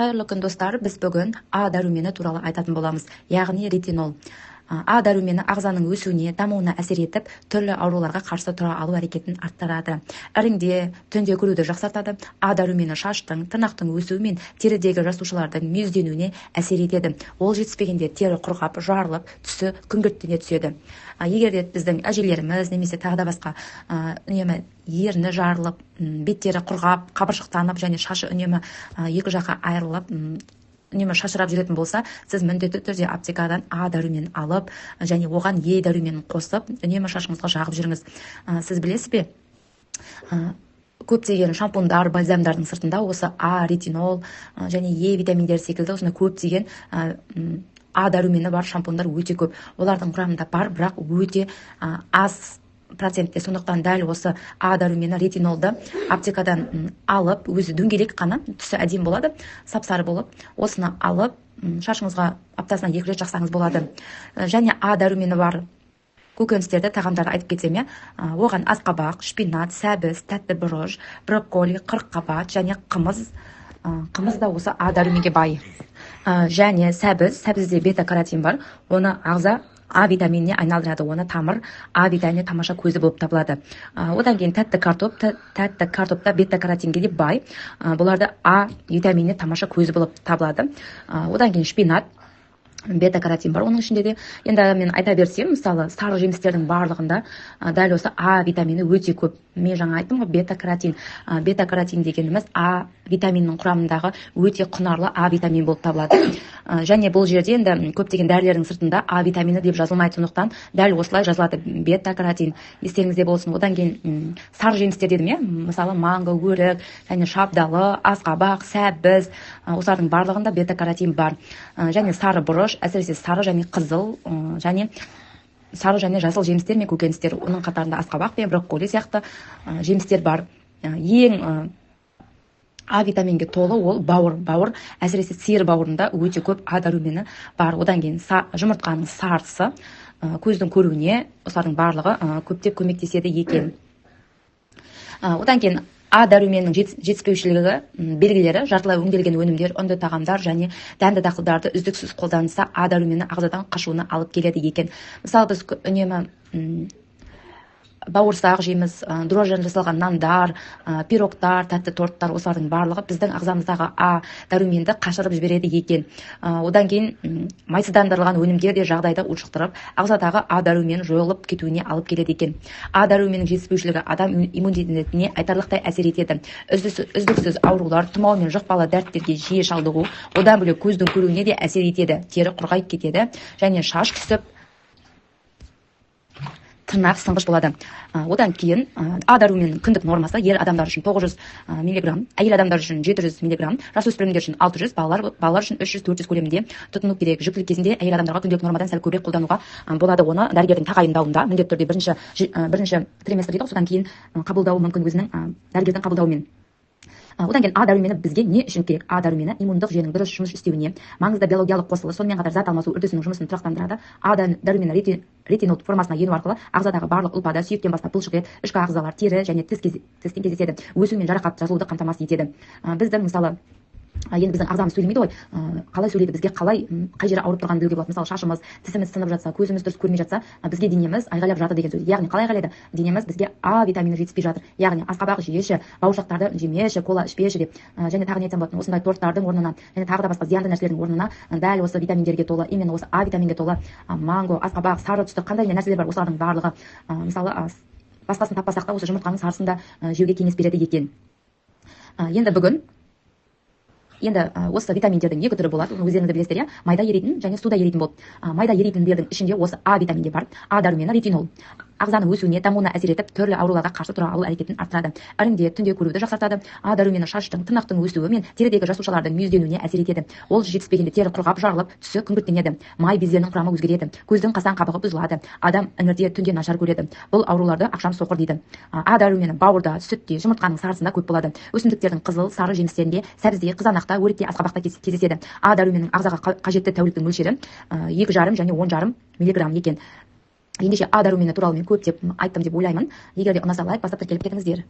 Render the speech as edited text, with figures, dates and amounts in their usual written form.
Қайырлы күн достар, біз бүгін А дәрумені туралы айтатын боламыз, яғни ретинол. А дәрумені ағзаның өсуіне, дамуына әсер етіп, түрлі ауруларға қарсы тұра алу әрекетін арттырады. Іріңде, түнде көруді жақсартады. А дәрумені шаштың, тырнақтың өсуі мен терідегі жасушалардың мүйізденуіне әсер етеді. Ол жетіспегенде тері құрғап, жарылып, түсі күңгірттене түседі. Егер де біздің әжелеріміз немесе тағы да басқа үнемі ерні жарылып, беттері құрғап, қабыршықтанып және шашы үнемі екі жаққа айырылып, үнемі шашырап жүретін болса, сіз міндетті түрде аптекадан А дәруменін алып және оған Е дәруменін қосып, үнемі шашыңызға жағып жүріңіз. Сіз білесіз бе? Көптеген шампундар, бальзамдардың сыртында осы А, ретинол және Е витаминдері секілді осындай көптеген А дәрумені бар шампундар өте көп. Олардың құрамында бар, бірақ өте аз процентте. Сондықтан дәл осы А дәрумені, ретинолды аптекадан алып, өзі дөңгелек қана, түсі әдемі болады, сап-сары болып, осыны алып, шашыңызға аптасына 2 рет жақсаңыз болады. Және А дәрумені бар көкөністерді, тағамдарды айтып кетсем, оған асқабақ, шпинат, сәбіз, тәтті бұрыш, брокколи, қырыққабат және қымыз. Қымыз да осы А дәруменге бай. Және сәбізде бета-каротин бар, оны ағза А витаминіне айналдырады, оны тамыр А витаминіне тамаша көзі болып табылады. Одан кейін тәтті картопта бета-каротинге де бай, бұларды А витаминіне тамаша көзі болып табылады. Одан кейін шпинат, бета-каротин бар оның ішінде де. Енді мен айта берсем, мысалы сары жемістердің барлығында дәл осы А витамині өте көп. Мен жаңа айттым ғой, бета-каротин. Бета-каротин дегеніміз А витаминінің құрамындағы өте құнарлы А витамин болып табылады. Және бұл жерде енді көптеген дәрілердің сыртында А витамині деп жазылмайды, сондықтан дәл осылай жазылады, бета-каротин. Естеріңізде болсын. Одан кейін сары жемістер дедім, мысалы манго, өрік, және шабдалы, асқабақ, сәбіз, осылардың барлығында бета-каротин бар. Және сары бұрыш, әсіресе сары және қызыл, сары және жасыл жемістер мен көкөністер, оның қатарында асқабақ пен брокколи сияқты жемістер бар. Ең А витаминге толы ол бауыр, әсіресе сиыр бауырында өте көп А дәрумені бар. Одан кейін жұмыртқаның сарысы, көздің көруіне, осылардың барлығы көптеп көмектеседі екен. Одан кейін А дәруменінің жетіспеушілігі белгілері: жартылай өңделген өнімдер, үнді тағамдар және дәнді дақылдарды үздіксіз қолданса, А дәрумені ағзадан қашуына алып келеді екен. Мысалы, біз үнемі бауырсақ жейміз, дрожжан жасалған нандар, пирогтар, тәтті торттар, осылардың барлығы біздің ағзамыздағы А дәруменді қашырып жібереді екен. Одан кейін майсыздандырылған өнімдер де жағдайды ушықтырып, ағзадағы А дәрумені жойылып кетуіне алып келеді екен. А дәруменінің жетіспеушілігі адам иммунитетіне айтарлықтай әсер етеді. Үздіксіз аурулар, тұмау мен жұқпалы дерттерге жиі шалдығу, одан бөлек көздің көруіне де әсер етеді. Тері құрғайып кетеді және шаш түсіп, тырнақ сынғыш болады. Одан кейін А дәруменінің күндік нормасы ер адамдар үшін 900 мг, әйел адамдар үшін 700 мг, жасөспірімдер үшін 600, балалар үшін 300-400 көлемінде тұтыну керек. Жүктілік кезінде әйел адамдарға күнделік нормадан сәл көбірек қолдануға болады. Оны дәрігердің тағайындауында, міндетті түрде бірінші триместр дейді, содан кейін қабылдауы мүмкін, өзінің дәрігердің қабылдауымен. Одан кейін А дәрумені бізге не үшін керек? А дәрумені иммундық жүйенің дұрыс жұмыс істеуіне, маңызды биологиялық қосылыс, сонымен қатар зат алмасу үрдісінің жұмысын тұрақтандырады. А дәрумені ретинол формасына ену арқылы ағзадағы барлық ұлпада, сүйектен бастап бұлшықет, ішкі ағзалар, тері және тістен кездеседі. Өсу мен жарақат жазылуды қамтамасыз етеді. Біздің мысалы енді біздің ағзамыз сөйлемейді ғой, қалай сөйлейді, бізге қай жері ауырып тұрғанын білуге болады. Мысалы шашымыз, тісіміз сынып жатса, көзіміз дұрыс көрмей жатса, бізге денеміз айғайлап жатыр деген сөз. Яғни қалай айғайлайды? Денеміз бізге А витамині жетіспей жатыр. Яғни асқабақ жеші, бауырсақтарды жемеші, кола ішпеші деп, және тағы не айтсам болады, осындай торттардың орнына және тағы да басқа зиянды нәрселердің орнына дәл осы витаминдерге толы, именно осы А витаминге толы манго, асқабақ, сары түсті қандай нәрселер бар, осылардың барлығы, мысалы басқасын таппасақ та осы жұмыртқаның сарысын да жеуге кеңес береді екен. Енді осы витаминдердің екі түрі болады, өздеріңізді білесіздер, майда еритін және суда еритін болып. Майда еритіндердің ішінде осы А витаминде бар. А дәрумені, ретинол ағзаның өсуіне, дамуына әсер етіп, түрлі ауруларға қарсы тұра алу әрекетін арттырады. Іріңде, түнде көруді жақсартады. А дәрумені шаштың, тырнақтың өсуі мен терідегі жасушалардың мүйізденуіне әсер етеді. Ол жетіспегенде тері құрғап, жарылып, түсі күңгірттенеді. Май бездерінің құрамы өзгереді. Көздің қасан қабығы бұзылады. Адам іңірде, түнде нашар көреді. Бұл ауруларды ақшам соқыр дейді. А дәрумені бауырда, сүтте, жұмыртқаның сарысында көп болады. Өсімдіктердің қызыл, сары жемістерінде, сәбізде, қызанақта, өрікте, асқабақта кездеседі. А дәруменің ағзаға қажетті тәуліктің мөлшері 2,5 және 10,5 мг екен. Ендеше А дәрумені туралы мен көп деп айттым деп ойлаймын. Егер де ұнаса лайк басып тіркеліп кетіңіздер.